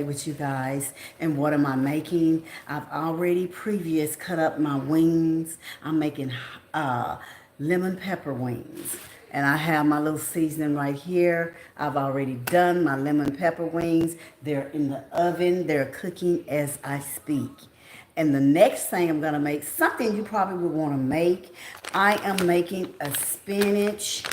with you guys. And what am I making? I've already cut up my wings. I'm making lemon pepper wings, and I have my little seasoning right here. I've already done my lemon pepper wings. They're in the oven. They're cooking as I speak. And the next thing I'm going to make, something you probably would want to make, I am making a spinach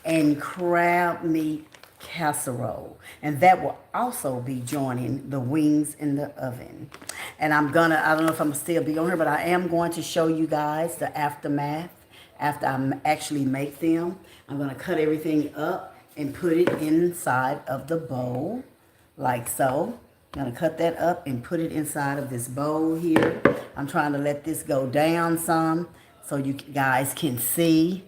and crab meat casserole. And that will also be joining the wings in the oven. And I don't know if I'm still be on here, but I am going to show you guys the aftermath after I actually make them. I'm going to cut everything up and put it inside of the bowl like so. I'm going to cut that up and put it inside of this bowl here. I'm trying to let this go down some so you guys can see.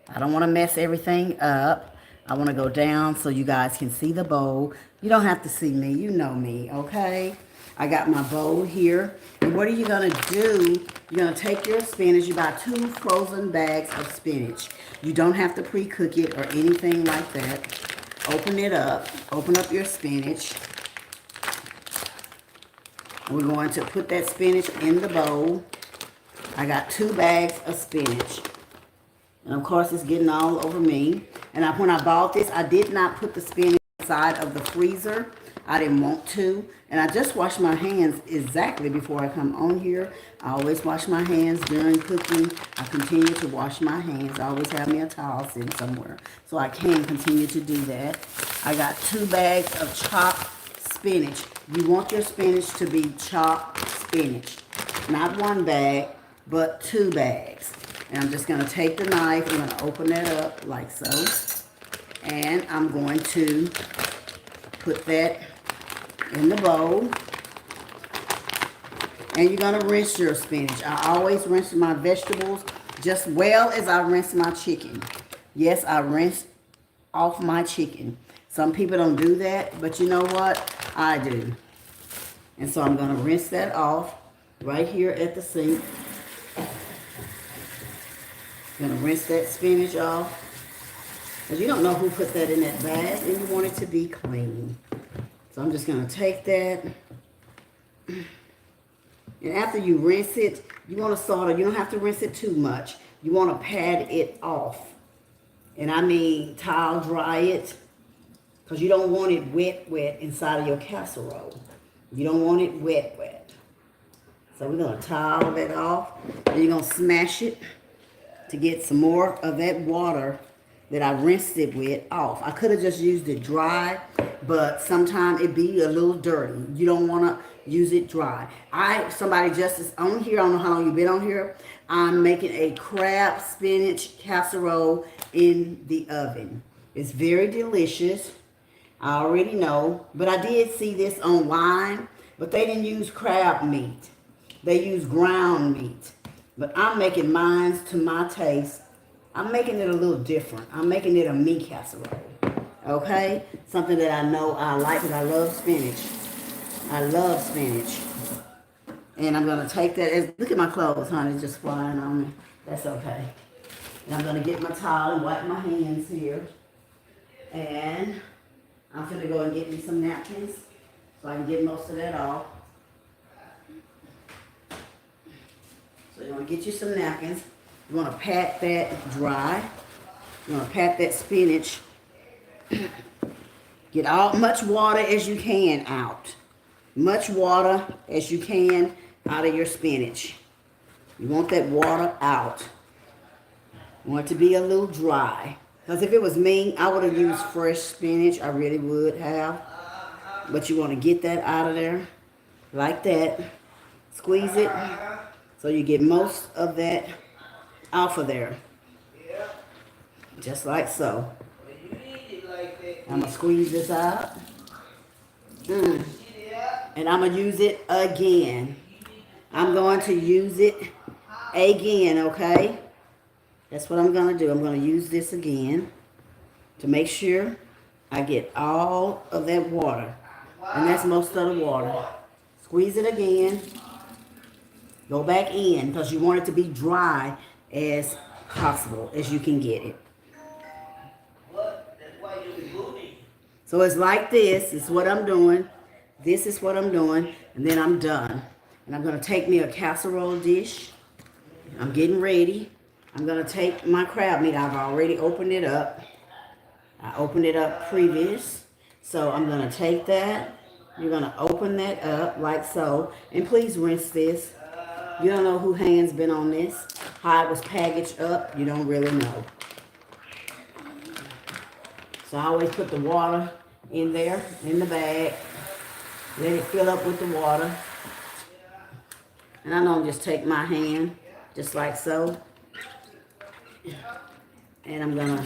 I don't want to mess everything up. I want to go down so you guys can see the bowl. You don't have to see me. You know me, okay? I got my bowl here. And what are you going to do? You're going to take your spinach. You buy 2 frozen bags of spinach. You don't have to pre-cook it or anything like that. Open it up. Open up your spinach. We're going to put that spinach in the bowl. I got 2 bags of spinach. And of course, it's getting all over me. And when I bought this, I did not put the spinach inside of the freezer. I didn't want to. And I just washed my hands exactly before I come on here. I always wash my hands during cooking. I continue to wash my hands. I always have me a towel sitting somewhere so I can continue to do that. I got 2 bags of chopped spinach. You want your spinach to be chopped spinach. Not 1 bag, but 2 bags. And I'm just going to take the knife. I'm going to open that up like so. And I'm going to put that in the bowl. And you're going to rinse your spinach. I always rinse my vegetables just well as I rinse my chicken. Yes, I rinse off my chicken. Some people don't do that, but you know what? I do. And so I'm going to rinse that off right here at the sink. I'm going to rinse that spinach off. Because you don't know who put that in that bag, and you want it to be clean. So I'm just going to take that. And after you rinse it, you want to sort of, you don't have to rinse it too much. You want to pad it off. And I mean towel dry it. Because you don't want it wet inside of your casserole. You don't want it wet. So we're going to towel that off. And you're going to smash it to get some more of that water that I rinsed it with off. I could have just used it dry, but sometimes it be a little dirty. You don't want to use it dry. Somebody just is on here, I don't know how long you've been on here. I'm making a crab spinach casserole in the oven. It's very delicious. I already know, but I did see this online, but they didn't use crab meat. They used ground meat. But I'm making mine to my taste. I'm making it a little different. I'm making it a meat casserole. Okay? Something that I know I like because I love spinach. I love spinach. And I'm going to take that. Look at my clothes, honey. It's just flying on me. That's okay. And I'm going to get my towel and wipe my hands here. And I'm going to go and get me some napkins so I can get most of that off. So you want to get you some napkins. You want to pat that dry. You want to pat that spinach. Get much water as you can out. Much water as you can out of your spinach. You want that water out. You want it to be a little dry. Because if it was me, I would have used fresh spinach. I really would have. But you want to get that out of there like that. Squeeze it so you get most of that off of there. Just like so. I'm going to squeeze this out. And I'm going to use it again. I'm going to use it again, okay? That's what I'm going to do. I'm going to use this again to make sure I get all of that water. And that's most of the water. Squeeze it again. Go back in because you want it to be dry as possible as you can get it. So it's like this. It's what I'm doing. This is what I'm doing, and then I'm done. And I'm going to take me a casserole dish. I'm getting ready. I'm going to take my crab meat. I've already opened it up. I opened it up previous. So I'm going to take that. You're going to open that up like so. And please rinse this. You don't know who hands been on this. How it was packaged up, you don't really know. So I always put the water in there, in the bag. Let it fill up with the water. And I don't just take my hand, just like so. And I'm gonna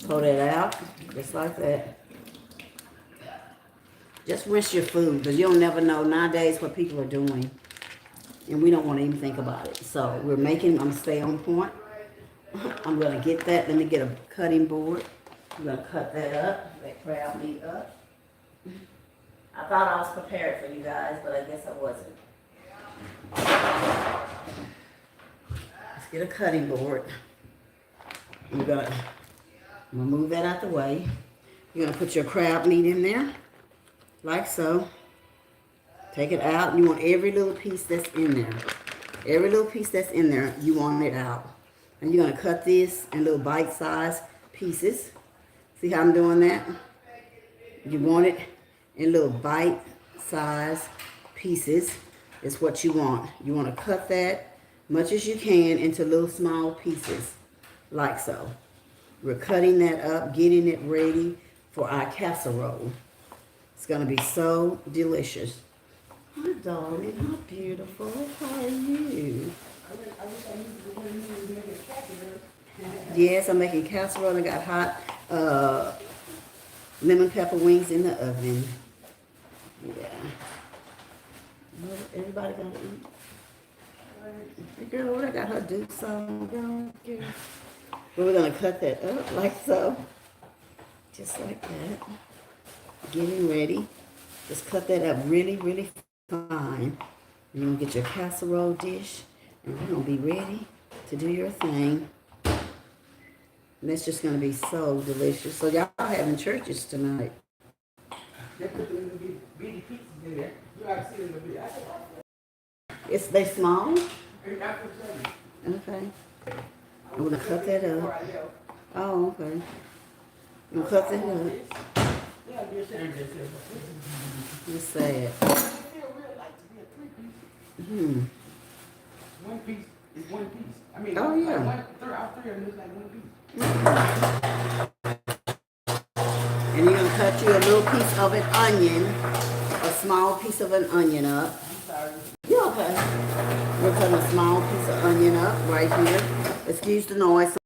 pull that out, just like that. Just rinse your food, because you'll never know nowadays what people are doing. And we don't want to even think about it. So we're making, I'm gonna stay on point. I'm gonna get that, let me get a cutting board. I'm gonna cut that up, that crab meat up. I thought I was prepared for you guys, but I guess I wasn't. Let's get a cutting board. I'm gonna move that out the way. You're gonna put your crab meat in there, like so. Take it out. You want every little piece that's in there. Every little piece that's in there, you want it out. And you're gonna cut this in little bite-sized pieces. See how I'm doing that? You want it in little bite-sized pieces. Is what you want. You want to cut that much as you can into little small pieces, like so. We're cutting that up, getting it ready for our casserole. It's going to be so delicious. My darling, how beautiful. How are you? Yes, I'm making casserole. I got hot lemon pepper wings in the oven. Yeah. Everybody gonna eat. The girl over there got her dukes on. Girl. But we're gonna cut that up like so. Just like that. Getting ready. Just cut that up really, really fine. You're gonna get your casserole dish, and we're gonna be ready to do your thing. And that's just gonna be so delicious. So y'all having churches tonight. It's they small? Okay. I'm gonna cut that up. Oh, okay. I'm gonna cut that up. Just say it. One piece is one piece. I mean, oh yeah. All three of them is like one piece. And you're gonna cut you a little piece of an onion, a small piece of an onion up. I'm sorry. Yeah, okay. We're cutting a small piece of onion up right here. Excuse the noise.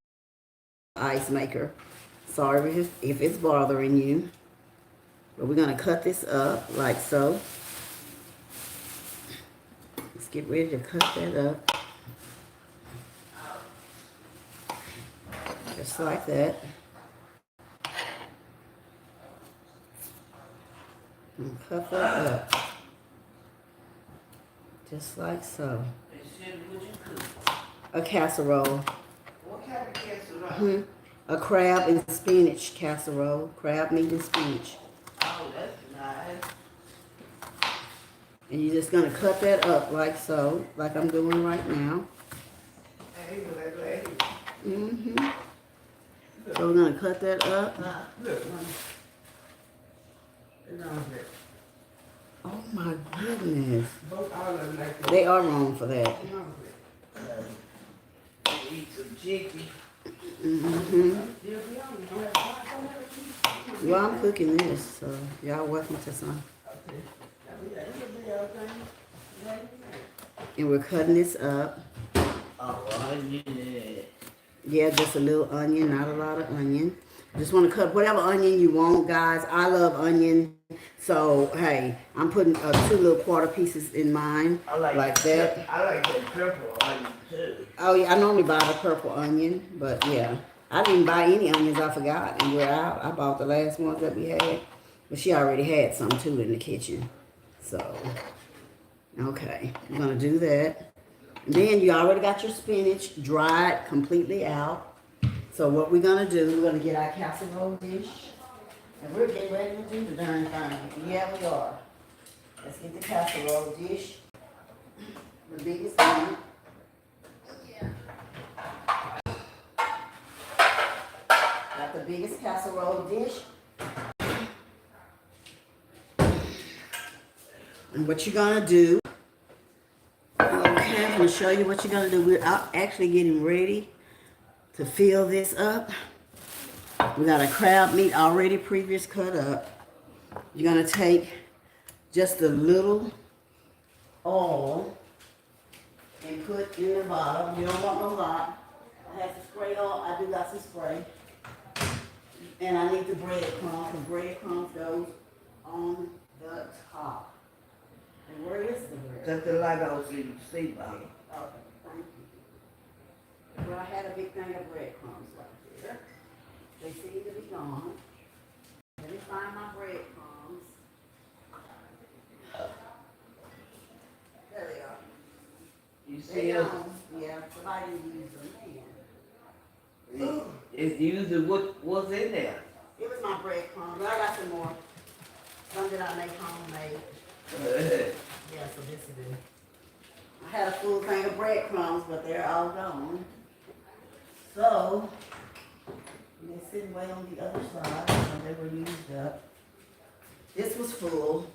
Ice maker. Sorry if it's bothering you. But we're gonna cut this up like so. Let's get ready to cut that up. Just like that. And cut that up. Just like so. A casserole. What kind of casserole? A crab and spinach casserole. Crab meat and spinach. Oh, that's nice. And you're just going to cut that up like so, like I'm doing right now. Hey, look, lady. So we're going to cut that up. Look, there. Oh my goodness. Both all of them like that. They are wrong for that. Eat some chicken. Well, I'm cooking this, so y'all welcome to some. And we're cutting this up. Oh, Yeah, just a little onion, not a lot of onion. Just want to cut whatever onion you want, guys. I love onion. So, hey, I'm putting 2 little quarter pieces in mine, like that. I like that purple onion too. Oh, yeah, I normally buy the purple onion, but yeah. I didn't buy any onions, I forgot, and we're out. I bought the last ones that we had, but she already had some too in the kitchen. So, okay, I'm going to do that. And then you already got your spinach dried completely out. So what we're going to do, we're going to get our casserole dish. And we're getting ready to do the darn thing. Yeah, we are. Let's get the casserole dish. The biggest one. Got the biggest casserole dish. And what you're gonna do, okay, I'm gonna show you what you're gonna do. We're actually getting ready to fill this up. We got a crab meat already previous cut up. You're gonna take just a little oil and put in the bottom. You don't want no lot. I have some spray oil. I do got some spray. And I need the breadcrumbs. The breadcrumbs goes on the top. And where is the bread? That's the light I was in the sea bottle. Okay, thank you. Well, I had a big thing of breadcrumbs right there. They seem to be gone. Let me find my breadcrumbs. There they are. You They're see us? gone. Yeah, somebody used them. Man. It's usually what's in there. It was my breadcrumbs. I got some more. Some that I make homemade. Yeah, so this is it. I had a full thing of breadcrumbs, but they're all gone. So, they're sitting way on the other side, so they were used up. This was full,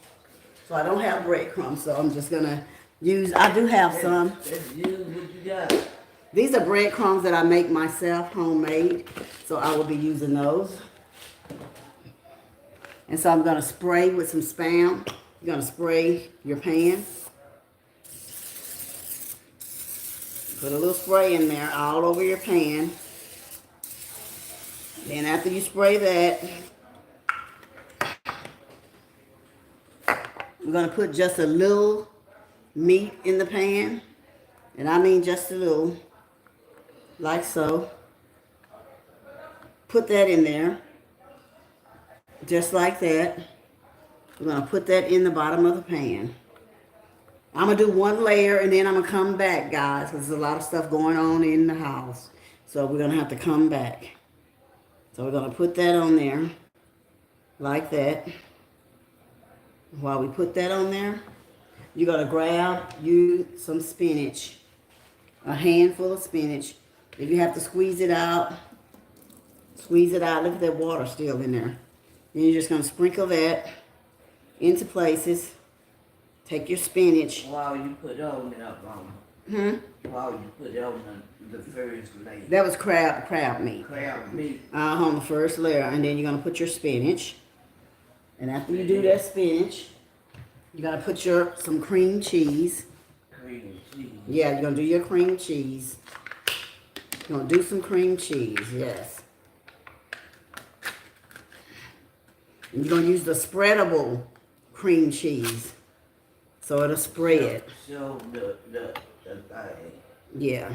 so I don't have breadcrumbs, so I'm just gonna use, I do have some. Let's use what you got. These are breadcrumbs that I make myself, homemade, so I will be using those. And so I'm gonna spray with some Spam. You're gonna spray your pan. Put a little spray in there all over your pan. Then after you spray that, we're gonna put just a little meat in the pan. And I mean just a little, like so. Put that in there, just like that. We're gonna put that in the bottom of the pan. I'm gonna do one layer and then I'm gonna come back, guys, because there's a lot of stuff going on in the house. So we're gonna have to come back. So we're gonna put that on there, like that. While we put that on there, you're gonna grab you some spinach, a handful of spinach. If you have to squeeze it out, squeeze it out. Look at that water still in there. Then you're just gonna sprinkle that into places. Take your spinach. While you put on that, while you put on the first layer. That was crab meat. Crab meat. On the first layer, and then you're gonna put your spinach. And after you do that spinach, you gotta put some cream cheese. Cream cheese. Yeah, you're gonna do your cream cheese. You're gonna do some cream cheese, yes. And you're gonna use the spreadable cream cheese, so it'll spread. Show the thing. Yeah.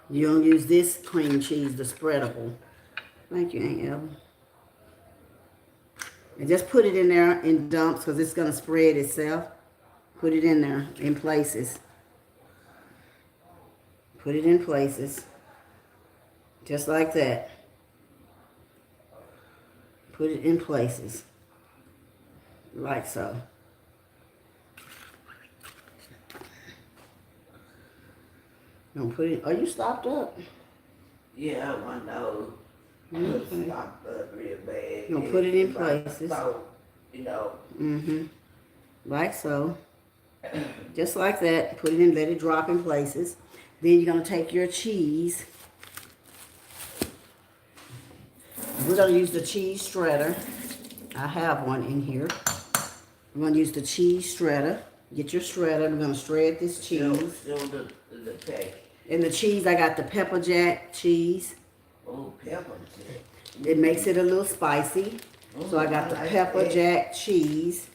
You're gonna use this cream cheese, the spreadable. Thank you, Aunt Ella. And just put it in there in dumps because it's gonna spread itself. Put it in there in places. Put it in places. Just like that. Put it in places. Like so. Don't put it. Are you stopped up? Yeah, I know. Okay. Stopped up real bad. You're gonna put it in places. So, you know. Like so. Just like that. Put it in, let it drop in places. Then you're gonna take your cheese. We're gonna use the cheese shredder. I have one in here. We're gonna use the cheese shredder. Get your shredder. We're gonna shred this cheese. Show the pack. In the cheese, I got the pepper jack cheese. Oh, pepper jack. It makes it a little spicy. So I got the pepper jack cheese.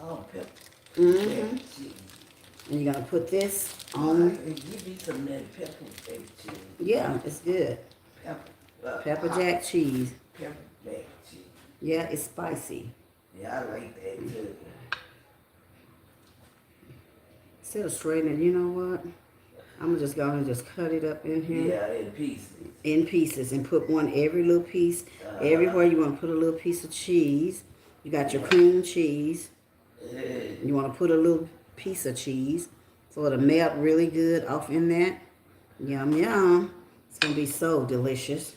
Oh, pepper. Mm-hmm. Cheese. And you're gonna put this on. Give me some of that pepper jack cheese. Yeah, it's good. Pepper jack cheese. Pepper jack cheese. Yeah, it's spicy. Yeah, I like that too. Instead of straightening, you know what? I'm gonna just go and just cut it up in here. Yeah, in pieces. In pieces, and put one every little piece. Everywhere you want to put a little piece of cheese. You got your cream cheese. You want to put a little piece of cheese so it'll melt really good off in that. Yum, yum. It's going to be so delicious.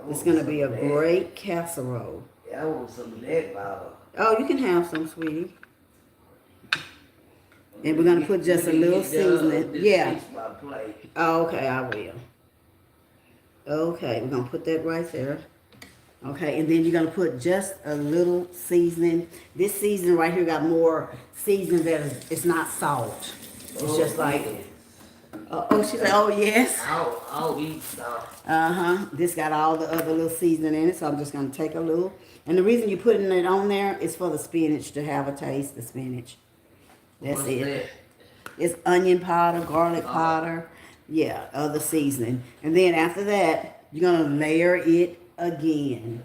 It's going to be a great casserole. Yeah, I want some of that, Mama. Oh, you can have some, sweetie. And we're going to put just a little seasoning. Yeah. My plate. Oh, okay, I will. Okay, we're going to put that right there. Okay, and then you're going to put just a little seasoning. This seasoning right here got more seasoning that it's not salt. It's just like, oh, she said, oh, yes. I'll eat salt. Uh-huh. This got all the other little seasoning in it, so I'm just going to take a little. And the reason you're putting it on there is for the spinach to have a taste, the spinach. That's What's it. that? It's onion powder, garlic powder, yeah, other seasoning. And then after that, you're going to layer it again.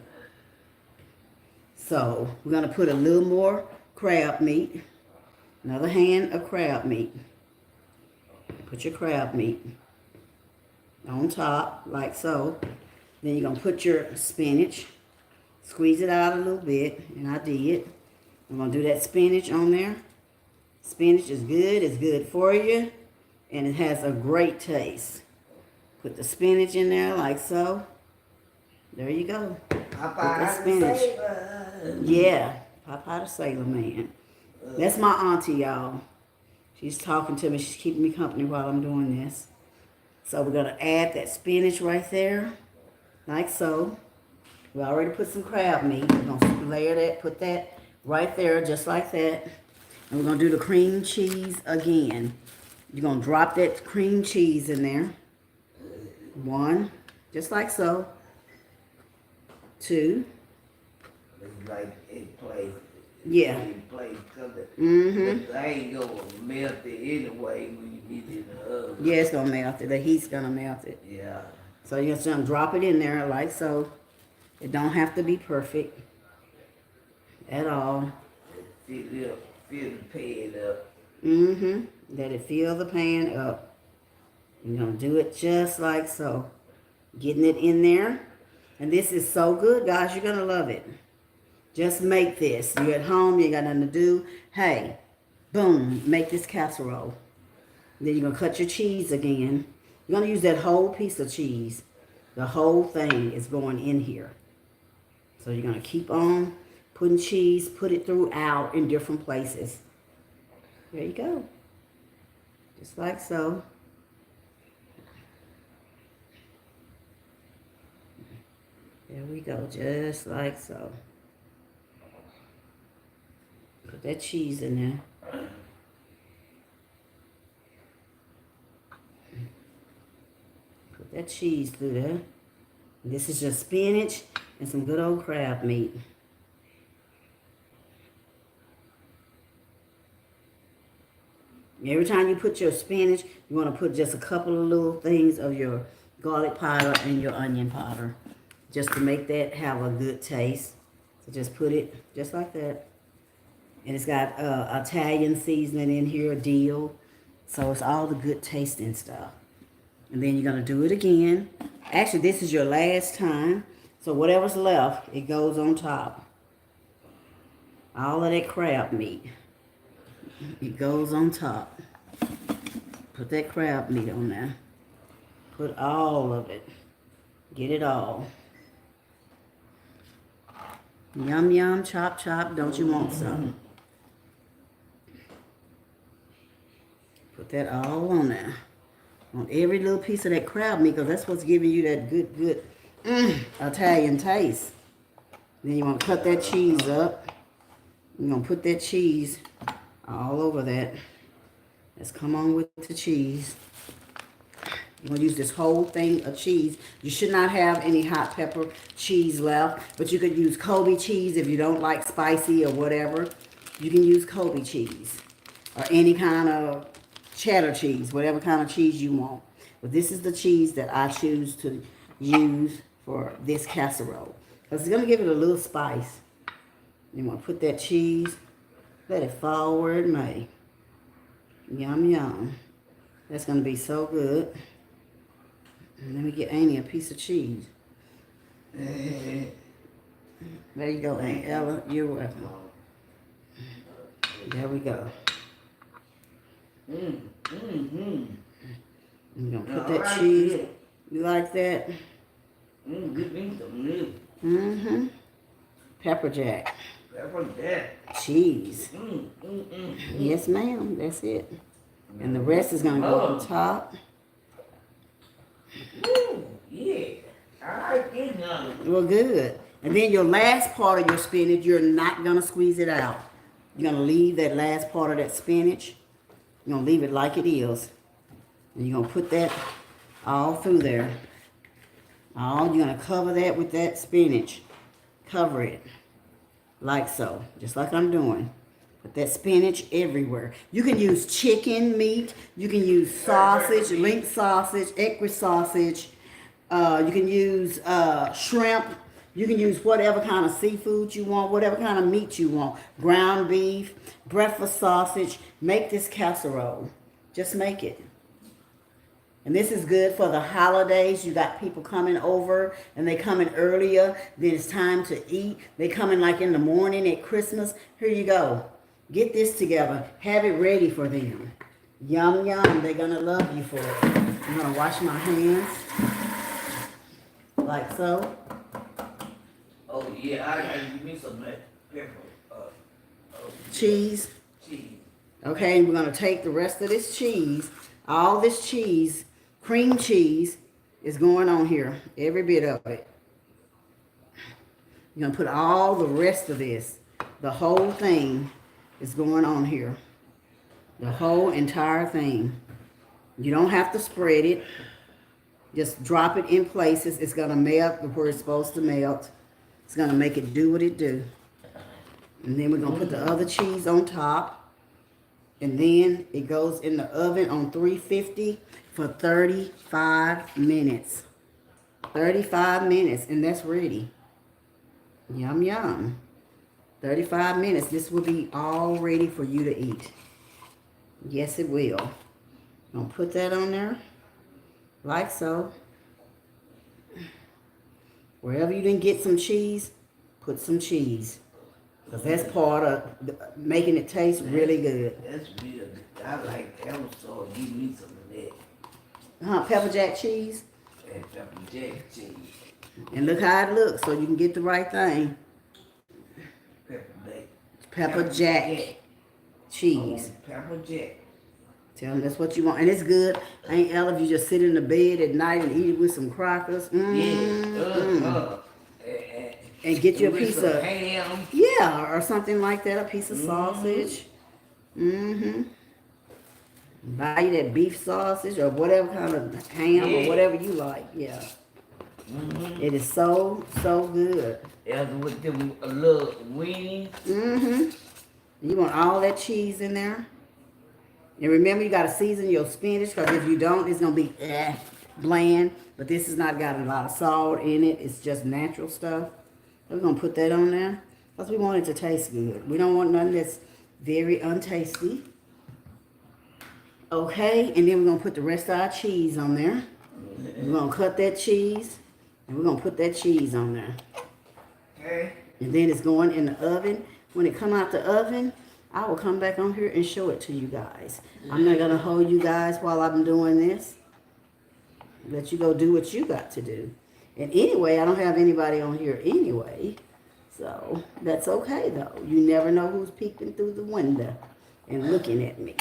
So we're going to put a little more crab meat. Another hand of crab meat. Put your crab meat on top, like so. Then you're going to put your spinach. Squeeze it out a little bit, and I did. I'm going to do that spinach on there. Spinach is good. It's good for you. And it has a great taste. Put the spinach in there like so. There you go. Popeye the spinach. Sailor. Yeah. Popeye the Sailor Man. That's my auntie, y'all. She's talking to me. She's keeping me company while I'm doing this. So we're going to add that spinach right there. Like so. We already put some crab meat. We're going to layer that. Put that right there just like that. And we're going to do the cream cheese again. You're going to drop that cream cheese in there. One. Just like so. Two. It's like it plays. Yeah. It plays something. Mm-hmm. But I ain't gonna melt it anyway when you get it in the oven. Yeah, it's going to melt it. The heat's going to melt it. Yeah. So you're just going to drop it in there like so. It don't have to be perfect at all. Fill the pan up. Mm-hmm. Let it fill the pan up. You're going to do it just like so. Getting it in there. And this is so good, guys. You're going to love it. Just make this. You're at home. You ain't got nothing to do. Hey, boom. Make this casserole. Then you're going to cut your cheese again. You're going to use that whole piece of cheese. The whole thing is going in here. So you're going to keep on putting cheese. Put it throughout in different places. There you go. Just like so. There we go. Just like so. Put that cheese in there. Put that cheese through there. This is just spinach and some good old crab meat. Every time you put your spinach, you want to put just a couple of little things of your garlic powder and your onion powder. Just to make that have a good taste. So just put it just like that. And it's got Italian seasoning in here, dill. So it's all the good tasting stuff. And then you're going to do it again. Actually, this is your last time. So whatever's left, it goes on top. All of that crab meat. It goes on top. Put that crab meat on there. Put all of it. Get it all. Yum, yum, chop, chop. Don't you want some? Put that all on there. On every little piece of that crab meat, because that's what's giving you that good Italian taste. Then you want to cut that cheese up. You're going to put that cheese all over that. Let's come on with the cheese. You're going to use this whole thing of cheese. You should not have any hot pepper cheese left, but you could use Kobe cheese if you don't like spicy or whatever. You can use Kobe cheese or any kind of cheddar cheese, whatever kind of cheese you want. But this is the cheese that I choose to use for this casserole, because it's going to give it a little spice. You want to put that cheese, let it fall where it may. Yum, yum. That's gonna be so good. And let me get Amy a piece of cheese. There you go, Aunt Ella. You're welcome. There we go. I'm gonna put that cheese. You like that? Give me some milk. Mm-hmm. Pepper jack. Pepper jack. Cheese. Yes, ma'am. That's it. And the rest is gonna go on top. Ooh, yeah. I like it now. Well, good. And then your last part of your spinach, you're not gonna squeeze it out. You're gonna leave that last part of that spinach. You're gonna leave it like it is. And you're gonna put that all through there. You're gonna cover that with that spinach. Cover it. Like so. Just like I'm doing. Put that spinach everywhere. You can use chicken meat. You can use sausage, link sausage, equi sausage. You can use shrimp. You can use whatever kind of seafood you want, whatever kind of meat you want. Ground beef, breakfast sausage. Make this casserole. Just make it. And this is good for the holidays. You got people coming over and they come in earlier. Then it's time to eat. They come in like in the morning at Christmas. Here you go. Get this together. Have it ready for them. Yum, yum. They're going to love you for it. I'm going to wash my hands. Like so. Oh, yeah, I give me some pepper. Cheese. Cheese. Okay, and we're going to take the rest of this cheese. All this cheese, cream cheese, is going on here. Every bit of it. You're going to put all the rest of this. The whole thing is going on here. The whole entire thing. You don't have to spread it. Just drop it in places. It's going to melt where it's supposed to melt. It's going to make it do what it do. And then we're going to put the other cheese on top. And then it goes in the oven on 350 for 35 minutes. 35 minutes, and that's ready. Yum, yum. 35 minutes. This will be all ready for you to eat. Yes, it will. I'm going to put that on there. Like so. Wherever you didn't get some cheese, put some cheese. Because that's part of making it taste really good. That's real good. I like pepper, so give me some of that. Pepper jack cheese. And pepper jack cheese. And look how it looks so you can get the right thing. Pepper jack cheese. Pepper jack. Tell them that's what you want. And it's good. Ain't Ella, if you just sit in the bed at night and eat it with some crackers. And get you a piece of ham. Yeah, or something like that. A piece of sausage. Buy you that beef sausage or whatever kind of ham or whatever you like. Yeah. It is so, so good. Yeah, with them little wings. You want all that cheese in there. And remember, you got to season your spinach, because if you don't, it's going to be bland. But this has not got a lot of salt in it. It's just natural stuff. We're going to put that on there because we want it to taste good. We don't want nothing that's very untasty. Okay, and then we're going to put the rest of our cheese on there. We're going to cut that cheese, and we're going to put that cheese on there. Okay. And then it's going in the oven. When it come out the oven, I will come back on here and show it to you guys. I'm not going to hold you guys while I'm doing this. Let you go do what you got to do. And anyway, I don't have anybody on here anyway. So that's okay, though. You never know who's peeking through the window and looking at me.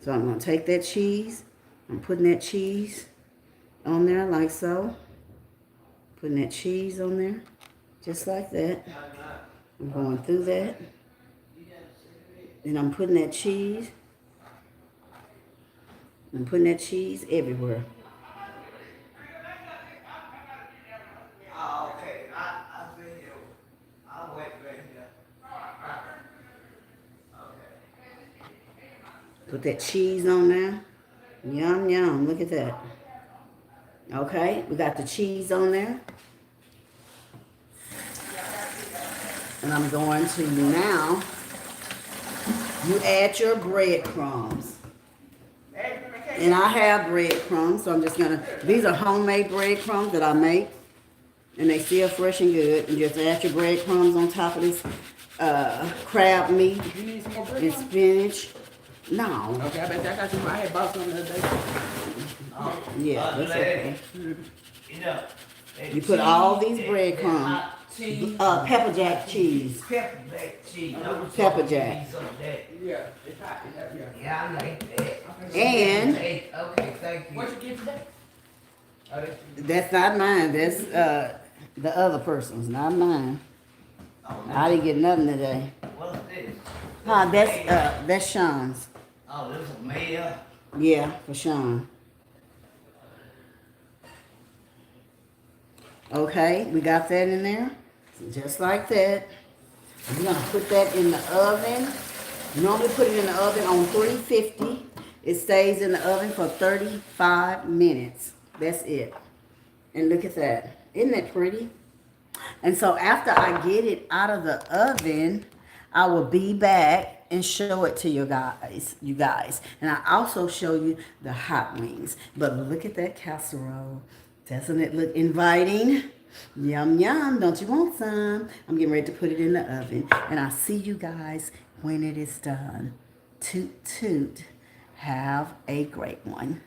So I'm going to take that cheese. I'm putting that cheese on there like so. Putting that cheese on there just like that. I'm going through that. Then I'm putting that cheese. I'm putting that cheese everywhere. Oh, okay. I've been here. I went back here. Okay. Put that cheese on there. Yum, yum. Look at that. Okay, we got the cheese on there. And I'm going to now, you add your breadcrumbs. And I have breadcrumbs, so I'm just gonna, these are homemade breadcrumbs that I make. And they still fresh and good. And just add your breadcrumbs on top of this crab meat You need some more and bread? spinach. No. Okay, I bet I got some. I had bought some the other day. Yeah, that's okay. You know, You put all these breadcrumbs, pepper jack cheese. Pepper jack cheese. Pepper jack. Yeah, it's hot. Yeah. Yeah, I like that. And Okay, thank you. What you get today? Oh, that's not mine. That's the other person's, not mine. I didn't get nothing today. What's this? That's Sean's. Oh, this is a mayo. Yeah, for Sean. Okay, we got that in there. Just like that. We're gonna put that in the oven. Normally put it in the oven on 350. It stays in the oven for 35 minutes. That's it. And look at that. Isn't that pretty? And so after I get it out of the oven, I will be back and show it to you guys. And I also show you the hot wings. But look at that casserole. Doesn't it look inviting? Yum, yum. Don't you want some? I'm getting ready to put it in the oven. And I'll see you guys when it is done. Toot, toot. Have a great one.